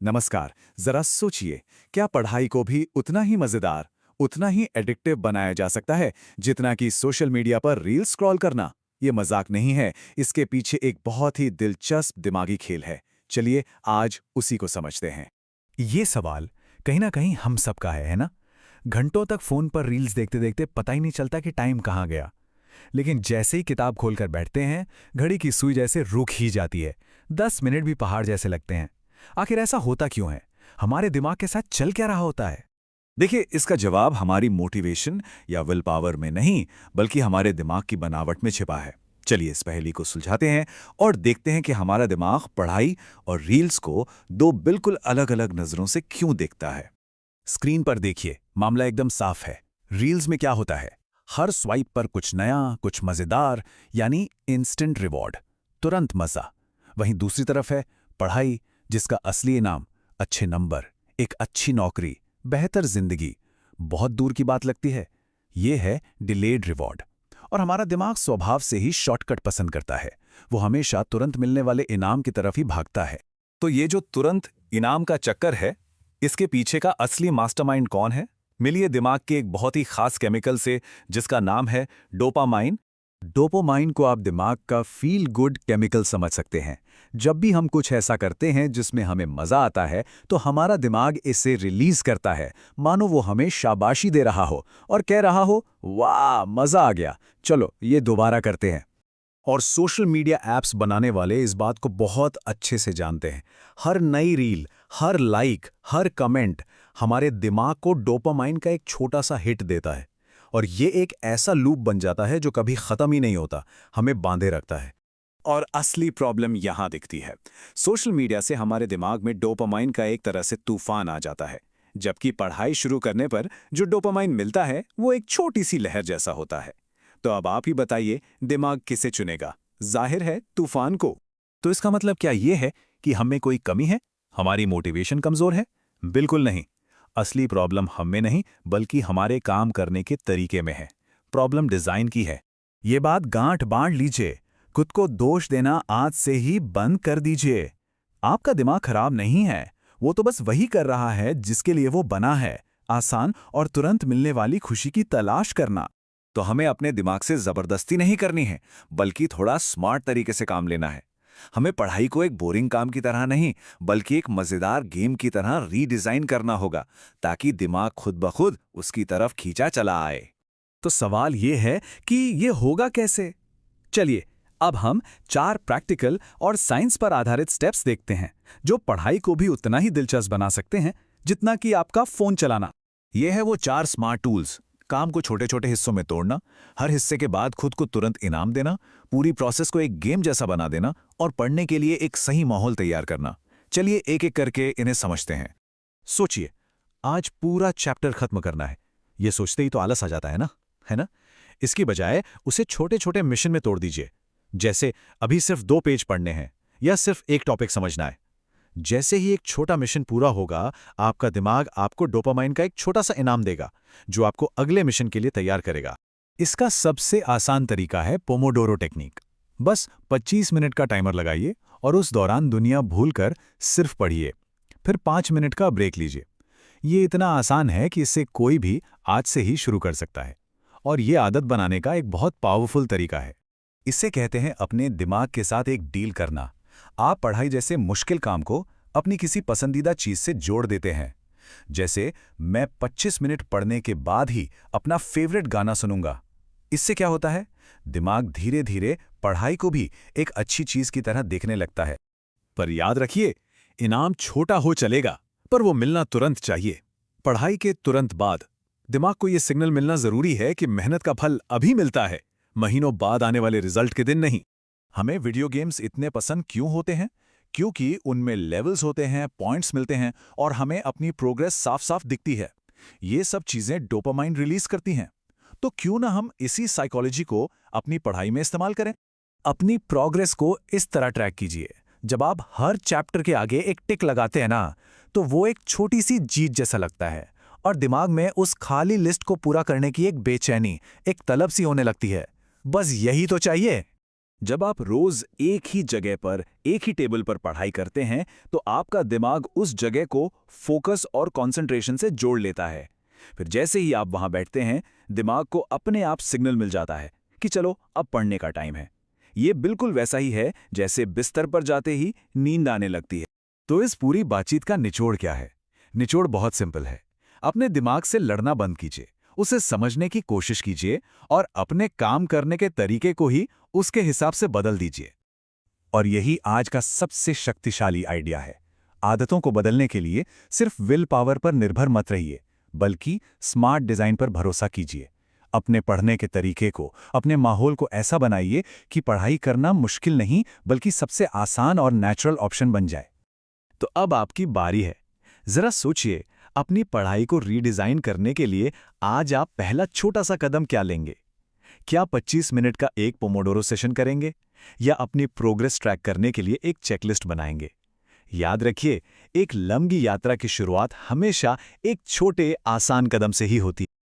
नमस्कार। जरा सोचिए, क्या पढ़ाई को भी उतना ही मजेदार, उतना ही एडिक्टिव बनाया जा सकता है जितना कि सोशल मीडिया पर रील स्क्रॉल करना? ये मजाक नहीं है, इसके पीछे एक बहुत ही दिलचस्प दिमागी खेल है। चलिए आज उसी को समझते हैं। ये सवाल कहीं ना कहीं हम सबका है ना? घंटों तक फोन पर रील्स देखते देखते पता ही नहीं चलता कि टाइम कहाँ गया। लेकिन जैसे ही किताब खोलकर बैठते हैं, घड़ी की सुई जैसे रुक ही जाती है। 10 मिनट भी पहाड़ जैसे लगते हैं। आखिर ऐसा होता क्यों है? हमारे दिमाग के साथ चल क्या रहा होता है? देखिए, इसका जवाब हमारी मोटिवेशन या विल पावर में नहीं, बल्कि हमारे दिमाग की बनावट में छिपा है। चलिए इस पहेली को सुलझाते हैं और देखते हैं कि हमारा दिमाग पढ़ाई और रील्स को दो बिल्कुल अलग-अलग नजरों से क्यों देखता है। स्क्रीन पर देखिए, मामला एकदम साफ है। रील्स में क्या होता है? हर स्वाइप पर कुछ नया, कुछ मजेदार, यानी इंस्टेंट रिवॉर्ड, तुरंत मजा। वहीं दूसरी तरफ है पढ़ाई, जिसका असली इनाम अच्छे नंबर, एक अच्छी नौकरी, बेहतर जिंदगी। बहुत दूर की बात लगती है। ये है डिलेड रिवॉर्ड। और हमारा दिमाग स्वभाव से ही शॉर्टकट पसंद करता है। वो हमेशा तुरंत मिलने वाले इनाम की तरफ ही भागता है। तो ये जो तुरंत इनाम का चक्कर है, इसके पीछे का असली मास्टरमाइंड कौन है? मिलिए दिमाग के एक बहुत ही खास केमिकल से, जिसका नाम है डोपामाइन। डोपामाइन को आप दिमाग का फील गुड केमिकल समझ सकते हैं। जब भी हम कुछ ऐसा करते हैं जिसमें हमें मजा आता है, तो हमारा दिमाग इसे रिलीज करता है, मानो वो हमें शाबाशी दे रहा हो और कह रहा हो, वाह मजा आ गया, चलो ये दोबारा करते हैं। और सोशल मीडिया ऐप्स बनाने वाले इस बात को बहुत अच्छे से जानते हैं। हर नई रील, हर लाइक, हर कमेंट हमारे दिमाग को डोपामाइन का एक छोटा सा हिट देता है। और ये एक ऐसा लूप बन जाता है जो कभी खत्म ही नहीं होता, हमें बांधे रखता है। और असली प्रॉब्लम यहां दिखती है। सोशल मीडिया से हमारे दिमाग में डोपामाइन का एक तरह से तूफान आ जाता है, जबकि पढ़ाई शुरू करने पर जो डोपामाइन मिलता है वो एक छोटी सी लहर जैसा होता है। तो अब आप ही बताइए, दिमाग किसे चुनेगा? जाहिर है तूफान को। तो इसका मतलब क्या ये है कि हम में कोई कमी है? हमारी मोटिवेशन कमजोर है? बिल्कुल नहीं। असली प्रॉब्लम हम में नहीं, बल्कि हमारे काम करने के तरीके में है। प्रॉब्लम डिजाइन की है। ये बात गांठ बांध लीजिए। खुद को दोष देना आज से ही बंद कर दीजिए। आपका दिमाग खराब नहीं है, वो तो बस वही कर रहा है जिसके लिए वो बना है, आसान और तुरंत मिलने वाली खुशी की तलाश करना। तो हमें अपने दिमाग से जबरदस्ती नहीं करनी है, बल्कि थोड़ा स्मार्ट तरीके से काम लेना है। हमें पढ़ाई को एक बोरिंग काम की तरह नहीं, बल्कि एक मजेदार गेम की तरह रीडिजाइन करना होगा, ताकि दिमाग खुद ब खुद उसकी तरफ खींचा चला आए। तो सवाल ये है कि ये होगा कैसे? चलिए अब हम 4 प्रैक्टिकल और साइंस पर आधारित स्टेप्स देखते हैं, जो पढ़ाई को भी उतना ही दिलचस्प बना सकते हैं जितना कि आपका फोन चलाना। ये है वो 4 स्मार्ट टूल्स। काम को छोटे छोटे हिस्सों में तोड़ना, हर हिस्से के बाद खुद को तुरंत इनाम देना, पूरी प्रोसेस को एक गेम जैसा बना देना और पढ़ने के लिए एक सही माहौल तैयार करना। चलिए एक एक करके इन्हें समझते हैं। सोचिए, आज पूरा चैप्टर खत्म करना है। ये सोचते ही तो आलस आ जाता है ना? इसकी बजाय उसे छोटे छोटे मिशन में तोड़ दीजिए। जैसे अभी सिर्फ 2 पेज पढ़ने हैं या सिर्फ एक टॉपिक समझना है। जैसे ही एक छोटा मिशन पूरा होगा, आपका दिमाग आपको डोपामाइन का एक छोटा सा इनाम देगा, जो आपको अगले मिशन के लिए तैयार करेगा। इसका सबसे आसान तरीका है पोमोडोरो टेक्निक। बस 25 मिनट का टाइमर लगाइए और उस दौरान दुनिया भूलकर सिर्फ पढ़िए। फिर 5 मिनट का ब्रेक लीजिए। ये इतना आसान है कि इससे कोई भी आज से ही शुरू कर सकता है। और ये आदत बनाने का एक बहुत पावरफुल तरीका है। इसे कहते हैं अपने दिमाग के साथ एक डील करना। आप पढ़ाई जैसे मुश्किल काम को अपनी किसी पसंदीदा चीज से जोड़ देते हैं। जैसे मैं 25 मिनट पढ़ने के बाद ही अपना फेवरेट गाना सुनूंगा। इससे क्या होता है? दिमाग धीरे धीरे पढ़ाई को भी एक अच्छी चीज की तरह देखने लगता है। पर याद रखिए, इनाम छोटा हो चलेगा, पर वो मिलना तुरंत चाहिए। पढ़ाई के तुरंत बाद दिमाग को यह सिग्नल मिलना जरूरी है कि मेहनत का फल अभी मिलता है, महीनों बाद आने वाले रिजल्ट के दिन नहीं। हमें वीडियो गेम्स इतने पसंद क्यों होते हैं? क्योंकि उनमें लेवल्स होते हैं, पॉइंट्स मिलते हैं और हमें अपनी प्रोग्रेस साफ साफ दिखती है। ये सब चीजें डोपामाइन रिलीज करती हैं। तो क्यों ना हम इसी साइकोलॉजी को अपनी पढ़ाई में इस्तेमाल करें? अपनी प्रोग्रेस को इस तरह ट्रैक कीजिए। जब आप हर चैप्टर के आगे एक टिक लगाते हैं ना, तो वो एक छोटी सी जीत जैसा लगता है और दिमाग में उस खाली लिस्ट को पूरा करने की एक बेचैनी, एक तलब सी होने लगती है। बस यही तो चाहिए। जब आप रोज एक ही जगह पर एक ही टेबल पर पढ़ाई करते हैं तो आपका दिमाग उस जगह को फोकस और कंसंट्रेशन से जोड़ लेता है। फिर जैसे ही आप वहां बैठते हैं, दिमाग को अपने आप सिग्नल मिल जाता है कि चलो अब पढ़ने का टाइम है। ये बिल्कुल वैसा ही है जैसे बिस्तर पर जाते ही नींद आने लगती है। तो इस पूरी बातचीत का निचोड़ क्या है? निचोड़ बहुत सिंपल है। अपने दिमाग से लड़ना बंद कीजिए, उसे समझने की कोशिश कीजिए और अपने काम करने के तरीके को ही उसके हिसाब से बदल दीजिए। और यही आज का सबसे शक्तिशाली आइडिया है। आदतों को बदलने के लिए सिर्फ विल पावर पर निर्भर मत रहिए, बल्कि स्मार्ट डिजाइन पर भरोसा कीजिए। अपने पढ़ने के तरीके को, अपने माहौल को ऐसा बनाइए कि पढ़ाई करना मुश्किल नहीं बल्कि सबसे आसान और नेचुरल ऑप्शन बन जाए। तो अब आपकी बारी है। जरा सोचिए, अपनी पढ़ाई को रीडिजाइन करने के लिए आज आप पहला छोटा सा कदम क्या लेंगे? क्या 25 मिनट का एक पोमोडोरो सेशन करेंगे या अपनी प्रोग्रेस ट्रैक करने के लिए एक चेकलिस्ट बनाएंगे? याद रखिए, एक लंबी यात्रा की शुरुआत हमेशा एक छोटे आसान कदम से ही होती है।